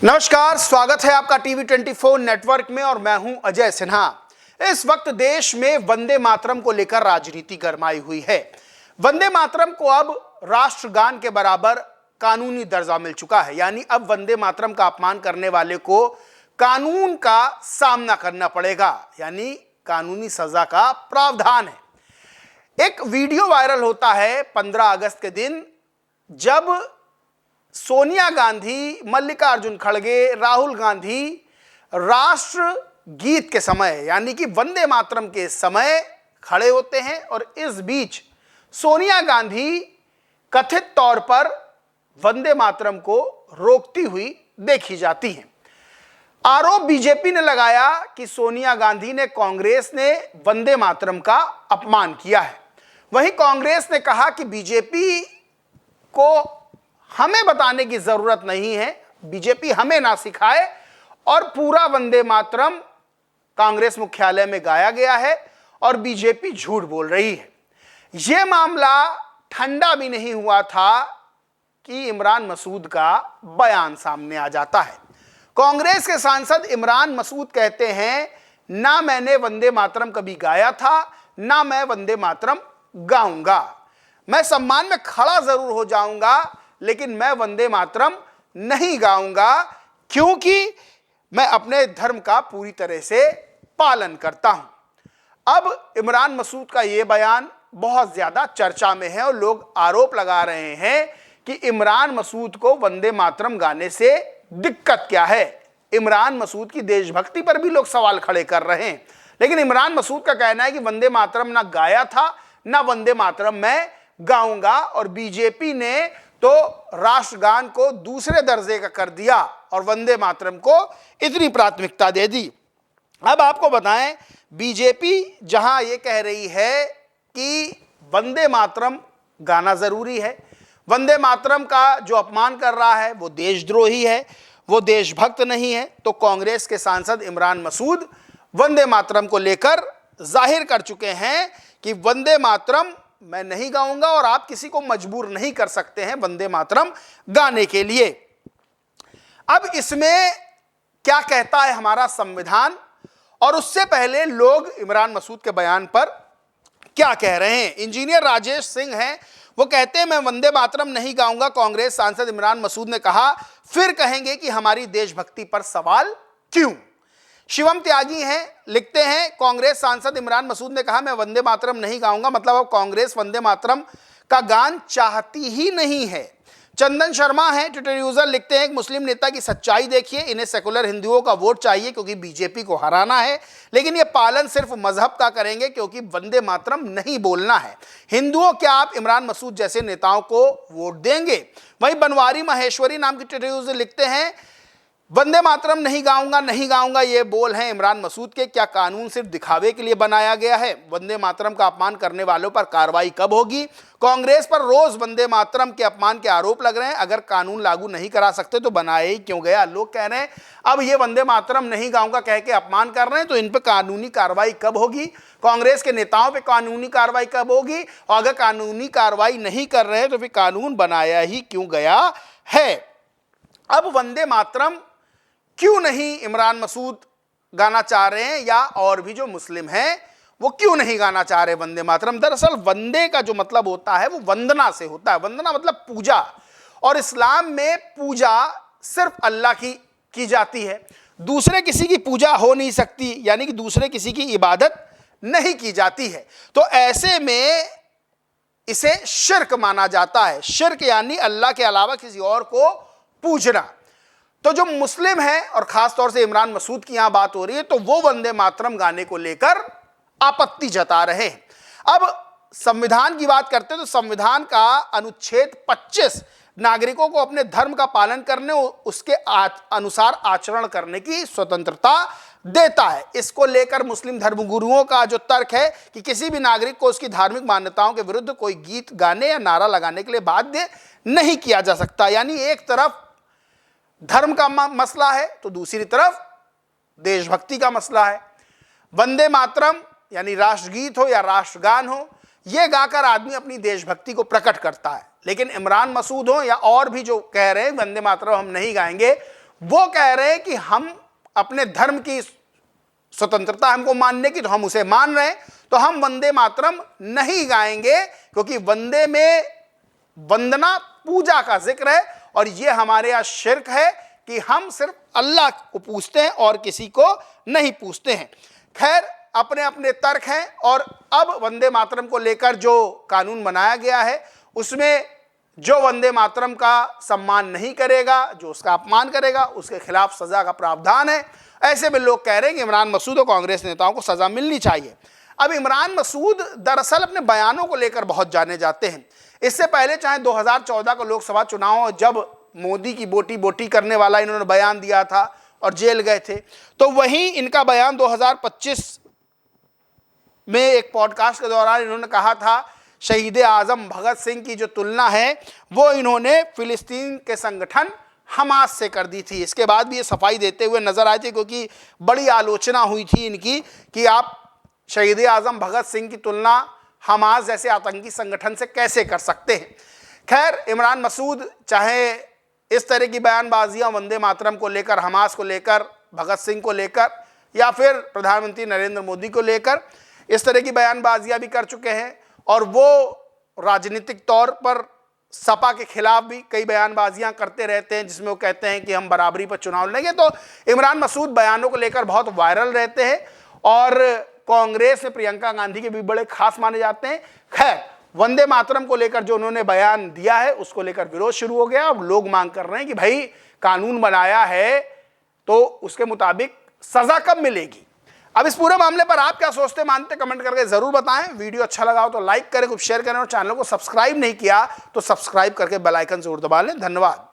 नमस्कार, स्वागत है आपका टीवी 24 नेटवर्क में और मैं हूं अजय सिन्हा। इस वक्त देश में वंदे मातरम को लेकर राजनीति गरमाई हुई है। वंदे मातरम को अब राष्ट्रगान के बराबर कानूनी दर्जा मिल चुका है, यानी अब वंदे मातरम का अपमान करने वाले को कानून का सामना करना पड़ेगा, यानी कानूनी सजा का प्रावधान है। एक वीडियो वायरल होता है 15 अगस्त के दिन, जब सोनिया गांधी, मल्लिकार्जुन खड़गे, राहुल गांधी राष्ट्र गीत के समय यानी कि वंदे मातरम के समय खड़े होते हैं और इस बीच सोनिया गांधी कथित तौर पर वंदे मातरम को रोकती हुई देखी जाती हैं। आरोप बीजेपी ने लगाया कि सोनिया गांधी ने कांग्रेस ने वंदे मातरम का अपमान किया है। वहीं कांग्रेस ने कहा कि बीजेपी को हमें बताने की जरूरत नहीं है, बीजेपी हमें ना सिखाए, और पूरा वंदे मातरम कांग्रेस मुख्यालय में गाया गया है और बीजेपी झूठ बोल रही है। यह मामला ठंडा भी नहीं हुआ था कि इमरान मसूद का बयान सामने आ जाता है। कांग्रेस के सांसद इमरान मसूद कहते हैं, ना मैंने वंदे मातरम कभी गाया था, ना मैं वंदे मातरम गाऊंगा। मैं सम्मान में खड़ा जरूर हो जाऊंगा, लेकिन मैं वंदे मातरम नहीं गाऊंगा, क्योंकि मैं अपने धर्म का पूरी तरह से पालन करता हूं। अब इमरान मसूद का यह बयान बहुत ज्यादा चर्चा में है और लोग आरोप लगा रहे हैं कि इमरान मसूद को वंदे मातरम गाने से दिक्कत क्या है। इमरान मसूद की देशभक्ति पर भी लोग सवाल खड़े कर रहे हैं, लेकिन इमरान मसूद का कहना है कि वंदे मातरम ना गाया था, ना वंदे मातरम मैं गाऊंगा, और बीजेपी ने तो राष्ट्रगान को दूसरे दर्जे का कर दिया और वंदे मातरम को इतनी प्राथमिकता दे दी। अब आपको बताएं, बीजेपी जहां ये कह रही है कि वंदे मातरम गाना जरूरी है, वंदे मातरम का जो अपमान कर रहा है वो देशद्रोही है, वो देशभक्त नहीं है, तो कांग्रेस के सांसद इमरान मसूद वंदे मातरम को लेकर जाहिर कर चुके हैं कि वंदे मातरम मैं नहीं गाऊंगा और आप किसी को मजबूर नहीं कर सकते हैं वंदे मातरम गाने के लिए। अब इसमें क्या कहता है हमारा संविधान, और उससे पहले लोग इमरान मसूद के बयान पर क्या कह रहे हैं। इंजीनियर राजेश सिंह हैं, वो कहते हैं मैं वंदे मातरम नहीं गाऊंगा। कांग्रेस सांसद इमरान मसूद ने कहा, फिर कहेंगे कि हमारी देशभक्ति पर सवाल क्यों। शिवम त्यागी हैं, लिखते हैं कांग्रेस सांसद इमरान मसूद ने कहा मैं वंदे मातरम नहीं गाऊंगा, मतलब अब कांग्रेस वंदे मातरम का गान चाहती ही नहीं है। चंदन शर्मा हैं, ट्विटर यूजर, लिखते हैं एक मुस्लिम नेता की सच्चाई देखिए, इन्हें सेकुलर हिंदुओं का वोट चाहिए क्योंकि बीजेपी को हराना है, लेकिन ये पालन सिर्फ मजहब का करेंगे क्योंकि वंदे मातरम नहीं बोलना है। हिंदुओं क्या आप इमरान मसूद जैसे नेताओं को वोट देंगे। वहीं बनवारी महेश्वरी नाम की ट्विटर यूजर लिखते हैं वंदे मातरम नहीं गाऊंगा ये बोल हैं इमरान मसूद के, क्या कानून सिर्फ दिखावे के लिए बनाया गया है। वंदे मातरम का अपमान करने वालों पर कार्रवाई कब होगी। कांग्रेस पर रोज वंदे मातरम के अपमान के आरोप लग रहे हैं, अगर कानून लागू नहीं करा सकते तो बनाया ही क्यों गया। लोग कह रहे हैं अब ये वंदे मातरम नहीं गाऊंगा कह के अपमान कर रहे हैं, तो इन पर कानूनी कार्रवाई कब होगी, कांग्रेस के नेताओं पर कानूनी कार्रवाई कब होगी, और अगर कानूनी कार्रवाई नहीं कर रहे हैं तो फिर कानून बनाया ही क्यों गया है। अब वंदे मातरम क्यों नहीं इमरान मसूद गाना चाह रहे हैं, या और भी जो मुस्लिम हैं वो क्यों नहीं गाना चाह रहे वंदे मातरम। दरअसल वंदे का जो मतलब होता है वो वंदना से होता है, वंदना मतलब पूजा, और इस्लाम में पूजा सिर्फ अल्लाह की जाती है, दूसरे किसी की पूजा हो नहीं सकती, यानी कि दूसरे किसी की इबादत नहीं की जाती है। तो ऐसे में इसे शिर्क माना जाता है। शिर्क यानी अल्लाह के अलावा किसी और को पूजना। तो जो मुस्लिम है, और खास तौर से इमरान मसूद की यहां बात हो रही है, तो वो वंदे मातरम गाने को लेकर आपत्ति जता रहे हैं। अब संविधान की बात करते हैं तो संविधान का अनुच्छेद 25 नागरिकों को अपने धर्म का पालन करने और उसके अनुसार आचरण करने की स्वतंत्रता देता है। इसको लेकर मुस्लिम धर्मगुरुओं का जो तर्क है कि किसी भी नागरिक को उसकी धार्मिक मान्यताओं के विरुद्ध कोई गीत गाने या नारा लगाने के लिए बाध्य नहीं किया जा सकता। यानी एक तरफ धर्म का मसला है तो दूसरी तरफ देशभक्ति का मसला है। वंदे मातरम यानी राष्ट्रगीत हो या राष्ट्रगान हो, यह गाकर आदमी अपनी देशभक्ति को प्रकट करता है, लेकिन इमरान मसूद हो या और भी जो कह रहे हैं वंदे मातरम हम नहीं गाएंगे, वो कह रहे हैं कि हम अपने धर्म की स्वतंत्रता हमको मानने की, तो हम उसे मान रहे हैं, तो हम वंदे मातरम नहीं गाएंगे, क्योंकि वंदे में वंदना पूजा का जिक्र है और ये हमारे यहां शिर्क है कि हम सिर्फ अल्लाह को पूछते हैं और किसी को नहीं पूछते हैं। खैर, अपने अपने तर्क हैं। और अब वंदे मातरम को लेकर जो कानून बनाया गया है उसमें जो वंदे मातरम का सम्मान नहीं करेगा, जो उसका अपमान करेगा, उसके खिलाफ सजा का प्रावधान है। ऐसे में लोग कह रहे हैं कि इमरान मसूद और कांग्रेस नेताओं को सजा मिलनी चाहिए। अब इमरान मसूद दरअसल अपने बयानों को लेकर बहुत जाने जाते हैं। इससे पहले चाहे 2014 का लोकसभा चुनाव, जब मोदी की बोटी बोटी करने वाला इन्होंने बयान दिया था और जेल गए थे, तो वहीं इनका बयान 2025 में एक पॉडकास्ट के दौरान इन्होंने कहा था, शहीद आजम भगत सिंह की जो तुलना है वो इन्होंने फिलिस्तीन के संगठन हमास से कर दी थी। इसके बाद भी ये सफाई देते हुए नजर आए थे, क्योंकि बड़ी आलोचना हुई थी इनकी कि आप शहीद आजम भगत सिंह की तुलना हमास जैसे आतंकी संगठन से कैसे कर सकते हैं। खैर, इमरान मसूद चाहे इस तरह की बयानबाजियां वंदे मातरम को लेकर, हमास को लेकर, भगत सिंह को लेकर, या फिर प्रधानमंत्री नरेंद्र मोदी को लेकर इस तरह की बयानबाजियां भी कर चुके हैं, और वो राजनीतिक तौर पर सपा के खिलाफ भी कई बयानबाजियां करते रहते हैं, जिसमें वो कहते हैं कि हम बराबरी पर चुनाव लड़ेंगे। तो इमरान मसूद बयानों को लेकर बहुत वायरल रहते हैं और कांग्रेस में प्रियंका गांधी के भी बड़े खास माने जाते हैं। खैर, वंदे मातरम को लेकर जो उन्होंने बयान दिया है उसको लेकर विरोध शुरू हो गया। अब लोग मांग कर रहे हैं कि भाई, कानून बनाया है तो उसके मुताबिक सजा कब मिलेगी। अब इस पूरे मामले पर आप क्या सोचते मानते, कमेंट करके जरूर बताएं। वीडियो अच्छा लगा हो तो लाइक करें, कुछ शेयर करें, और चैनल को सब्सक्राइब नहीं किया तो सब्सक्राइब करके बेल आइकन जरूर दबा लें। धन्यवाद।